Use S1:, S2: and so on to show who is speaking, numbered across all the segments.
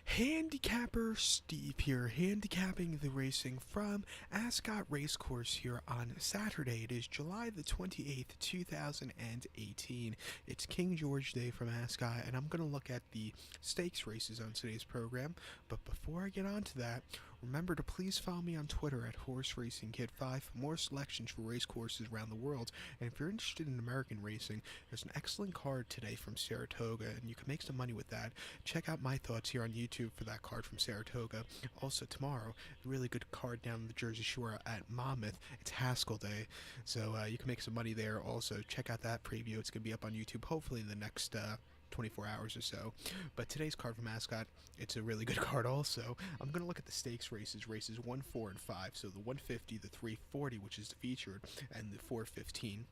S1: Handicapper Steve here, handicapping the racing from Ascot Racecourse here on Saturday. It is July the 28th, 2018. It's King George Day from Ascot, and I'm going to look at the stakes races on today's program. But before I get on to that, remember to please follow me on Twitter at Horse Racing Kid 5 for more selections for race courses around the world. And if you're interested in American racing, there's an excellent card today from Saratoga, and you can make some money with that. Check out my thoughts here on YouTube for that card from Saratoga. Also tomorrow, a really good card down the Jersey Shore at Monmouth. It's Haskell Day, so you can make some money there. Also, check out that preview. It's going to be up on YouTube hopefully in the next 24 hours or so. But today's card from Ascot, it's a really good card also. I'm going to look at the stakes races 1, 4, and 5. So the 150, the 340, which is the featured, and the 415.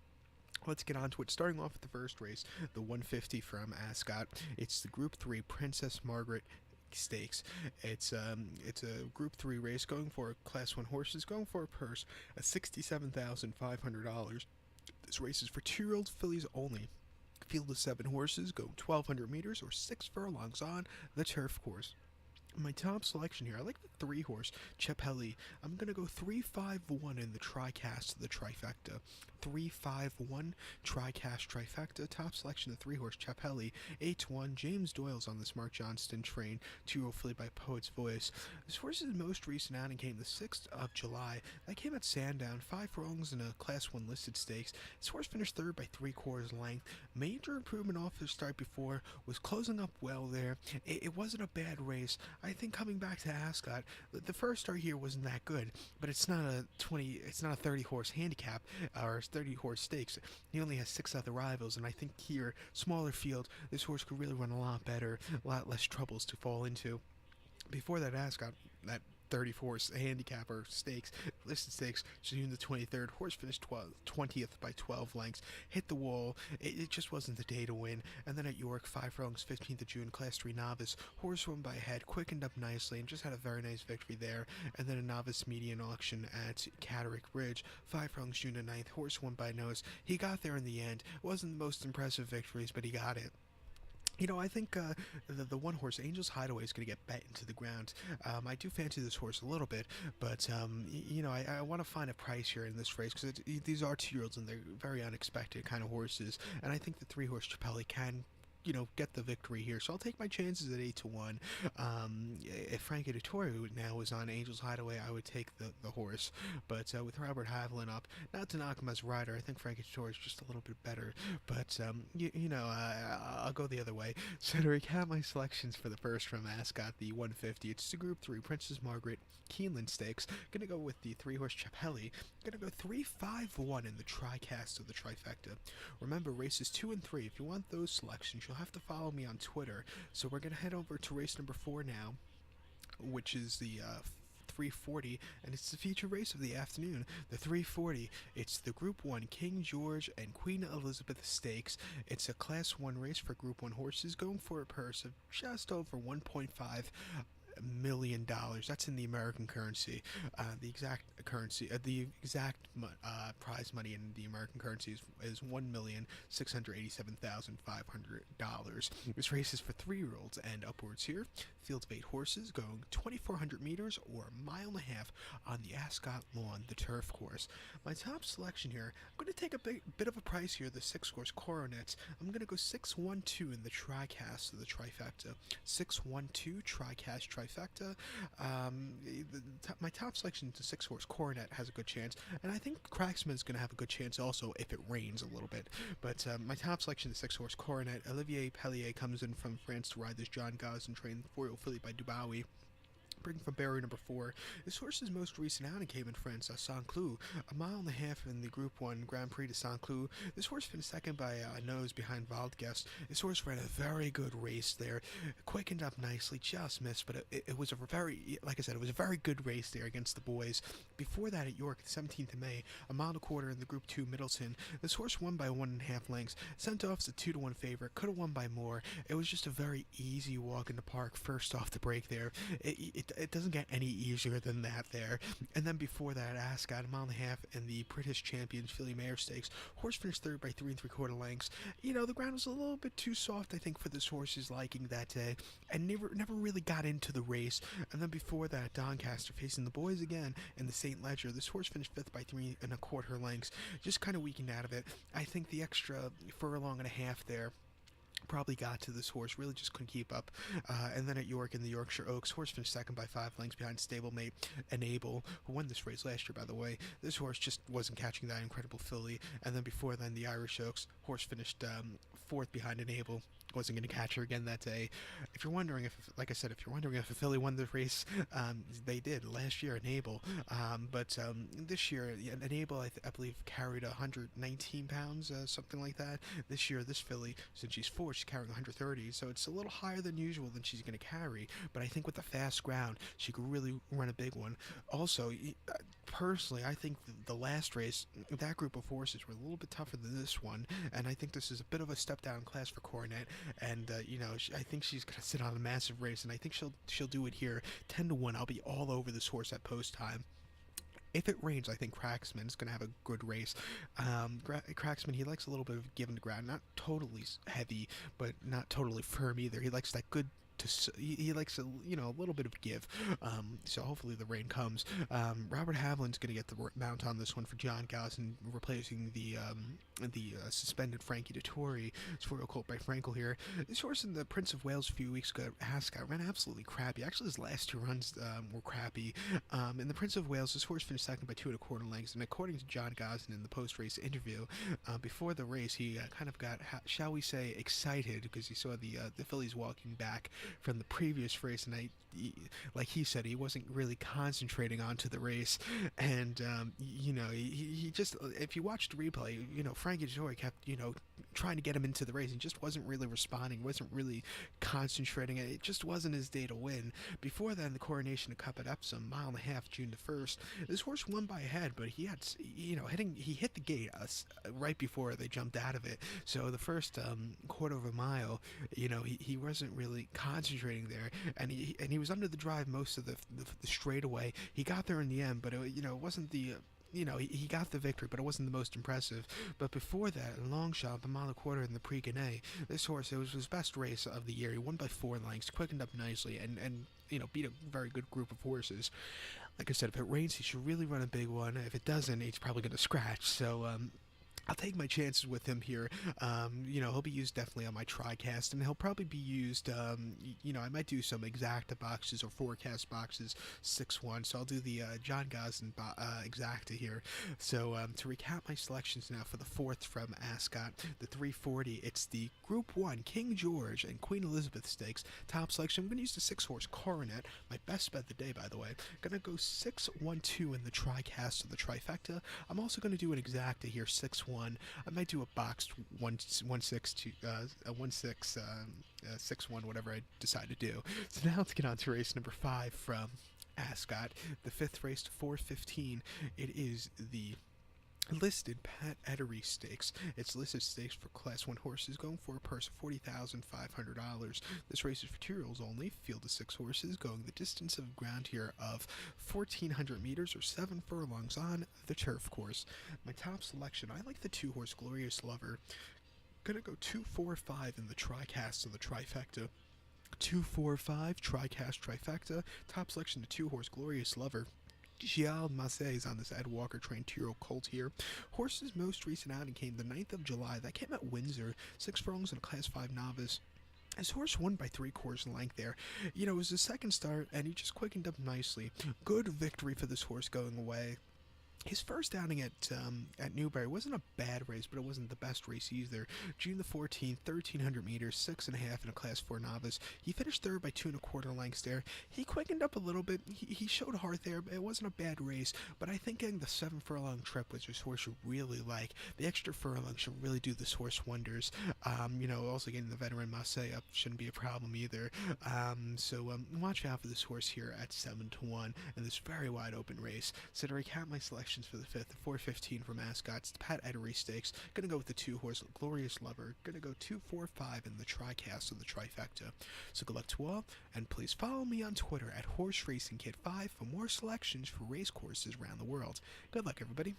S1: Let's get on to it. Starting off with the first race, the 150 from Ascot. It's the Group 3 Princess Margaret Stakes. It's a Group 3 race going for Class 1 horses, going for a purse of $67,500. This race is for 2-year-old fillies only. Field of 7 horses, go 1,200 meters or 6 furlongs on the turf course. My top selection here, I like the 3-horse Chapelli. I'm going to go 3-5-1 in the TriCast, the trifecta. 3-5-1 TriCast trifecta. Top selection, the 3-horse Chapelli. 8-1, James Doyle's on this Mark Johnston train. 2-year-old filly by Poet's Voice. This horse's most recent outing came the 6th of July. That came at Sandown. 5 furlongs in a Class 1 listed stakes. This horse finished 3rd by 3/4 length. Major improvement off his start before. Was closing up well there. It wasn't a bad race. I think coming back to Ascot, the first start here wasn't that good, but it's not a 30-horse handicap or 30-horse stakes. He only has 6 other rivals, and I think here, smaller field, this horse could really run a lot better, a lot less troubles to fall into. Before that Ascot, that 30-horse handicapper stakes, listed stakes, June the 23rd. Horse finished 20th by 12 lengths. Hit the wall. It just wasn't the day to win. And then at York, 5 furlongs, 15th of June, Class 3 novice. Horse won by a head, quickened up nicely, and just had a very nice victory there. And then a novice median auction at Catterick Bridge, 5 furlongs, June the 9th. Horse won by nose. He got there in the end. It wasn't the most impressive victories, but he got it. You know, I think the 1-horse Angel's Hideaway is going to get bet into the ground. I do fancy this horse a little bit, but you know, I want to find a price here in this race because these are 2-year-olds and they're very unexpected kind of horses, and I think the 3-horse Chapelli can, you know, get the victory here. So I'll take my chances at 8-1. If Frank Editore now was on Angel's Hideaway, I would take the horse. But with Robert Haviland up, not to knock him as a rider, I think Frank Editore is just a little bit better. But, you know, I'll go the other way. So to recap my selections for the first from Ascot, the 150, it's the Group 3 Princess Margaret Keeneland Stakes. Gonna go with the 3-horse Chapelli. Gonna go 3-5-1 in the TriCast of the trifecta. Remember, races 2 and 3, if you want those selections, you'll have to follow me on Twitter. So we're going to head over to race number 4 now, which is the 340, and it's the featured race of the afternoon. The 340, it's the Group 1 King George and Queen Elizabeth Stakes. It's a Class 1 race for Group 1 horses, going for a purse of just over $1.5 million. That's in the American currency. The exact currency, prize money in the American currency is $1,687,500. This race is for 3-year-olds and upwards here. Field of 8 horses going 2,400 meters or a mile and a half on the Ascot lawn, the turf course. My top selection here, I'm going to take a bit of a price here, the 6-horse Coronets. I'm going to go 6-1-2 in the TriCast of the trifecta. 6-1-2 TriCast trifecta. My top selection to 6-horse Coronet has a good chance, and I think Cracksman is going to have a good chance also if it rains a little bit. But my top selection to 6-horse Coronet. Olivier Pellier comes in from France to ride this John Gosden trained 4-year-old filly by Dubawi. Bring from barrier number 4. This horse's most recent outing came in France at Saint-Cloud, a mile and a half in the Group 1 Grand Prix de Saint-Cloud. This horse finished second by a nose behind Waldguest. This horse ran a very good race there, quickened up nicely, just missed, but it was a very, like I said, it was a very good race there against the boys. Before that at York, the 17th of May, a mile and a quarter in the Group 2 Middleton. This horse won by 1.5 lengths, sent off as a 2-1 favorite, could have won by more. It was just a very easy walk in the park first off the break there. It it doesn't get any easier than that there. And then before that, Ascot, a mile and a half in the British Champions Filly Mare Stakes. Horse finished third by 3 3/4 lengths. The ground was a little bit too soft, I think, for this horse's liking that day, and never really got into the race. And then before that, Doncaster facing the boys again in the St. Ledger. This horse finished fifth by 3 1/4 lengths, just kind of weakened out of it. I think the extra furlong and a half there probably got to this horse, really just couldn't keep up. And then at York in the Yorkshire Oaks, horse finished second by 5 lengths behind stablemate Enable, who won this race last year, by the way. This horse just wasn't catching that incredible filly. And then before then, the Irish Oaks, horse finished fourth behind Enable. Wasn't going to catch her again that day. If you're wondering if, like I said, if you're wondering if a filly won the race, they did last year. Enable, but this year, Enable, I believe, carried 119 pounds, something like that. This year, this filly, since she's four, she's carrying 130, so it's a little higher than usual than she's going to carry. But I think with the fast ground, she could really run a big one. Also, personally, I think the last race, that group of horses were a little bit tougher than this one, and I think this is a bit of a step down class for Coronet. And I think she's gonna sit on a massive race, and I think she'll do it here. 10-1. I'll be all over this horse at post time. If it rains, I think Cracksman is going to have a good race. Cracksman, he likes a little bit of give and ground, not totally heavy, but not totally firm either. He likes that good. He likes a little bit of give, so hopefully the rain comes. Robert Haviland's going to get the mount on this one for John Gosson, replacing the suspended Frankie Dettori. It's for a colt by Frankel here. This horse in the Prince of Wales a few weeks ago, Ascot, ran absolutely crappy. Actually, his last two runs were crappy. In the Prince of Wales, this horse finished second by 2 1/4 lengths, and according to John Gosson in the post-race interview, before the race, he kind of got, shall we say, excited because he saw the fillies walking back from the previous race, and like he said, he wasn't really concentrating onto the race, and he just, if you watched the replay, Frankie Dettori kept trying to get him into the race. He just wasn't really responding, wasn't really concentrating. It just wasn't his day to win. Before then, the Coronation Cup at Epsom, mile and a half, June the 1st. This horse won by a head, but he had, he hit the gate right before they jumped out of it. So the first quarter of a mile, he wasn't really concentrating there, and he was under the drive most of the straightaway. He got there in the end, but it wasn't the he got the victory, but it wasn't the most impressive. But before that, in Longchamp, a mile and a quarter in the Prix Gannet, this horse, it was his best race of the year. He won by 4 lengths, quickened up nicely, and beat a very good group of horses. Like I said, if it rains, he should really run a big one. If it doesn't, he's probably going to scratch. So, I'll take my chances with him here. He'll be used definitely on my TriCast, and he'll probably be used, I might do some exacta boxes or forecast boxes, 6-1, so I'll do the John Gosden exacta here. So to recap my selections now for the fourth from Ascot, the 340, it's the Group 1 King George and Queen Elizabeth Stakes. Top selection, I'm going to use the 6-horse Coronet, my best bet of the day, by the way. Going to go 6-1-2 in the TriCast of the trifecta. I'm also going to do an exacta here, 6-1. I might do a boxed 1-6, 6-1, whatever I decide to do. So now let's get on to race number 5 from Ascot, the fifth race to 4:15. It is the listed Pat Edery Stakes. It's listed stakes for Class 1 horses, going for a purse of $40,500. This race is for 2-year-olds only. Field of 6 horses, going the distance of ground here of 1,400 meters or 7 furlongs on the turf course. My top selection, I like the 2-horse Glorious Lover. Gonna go 2-4-5 in the TriCast of the trifecta. 2-4-5 TriCast trifecta. Top selection, the 2-horse Glorious Lover. Gial Massé on this Ed Walker trained 2-year-old colt here. Horse's most recent outing came the 9th of July. That came at Windsor. 6 furlongs in a Class 5 novice. His horse won by 3/4 length there. It was his second start, and he just quickened up nicely. Good victory for this horse going away. His first outing at Newbury wasn't a bad race, but it wasn't the best race either. June the 14th, 1,300 meters, 6.5 in a Class 4 novice. He finished third by 2 1/4 lengths there. He quickened up a little bit. He showed heart there, but it wasn't a bad race. But I think getting the 7 furlong trip, which this horse should really like, the extra furlong should really do this horse wonders. Also getting the veteran Massé up shouldn't be a problem either. So watch out for this horse here at 7-1 in this very wide open race. So to recap my selection selections for the 5th, the 4:15 from Ascot's the Pat Etery Stakes. Gonna go with the 2-horse Glorious Lover. Gonna go 2, 4, 5 in the TriCast of the trifecta. So good luck to all, and please follow me on Twitter at Horse Racing Kid 5 for more selections for race courses around the world. Good luck, everybody.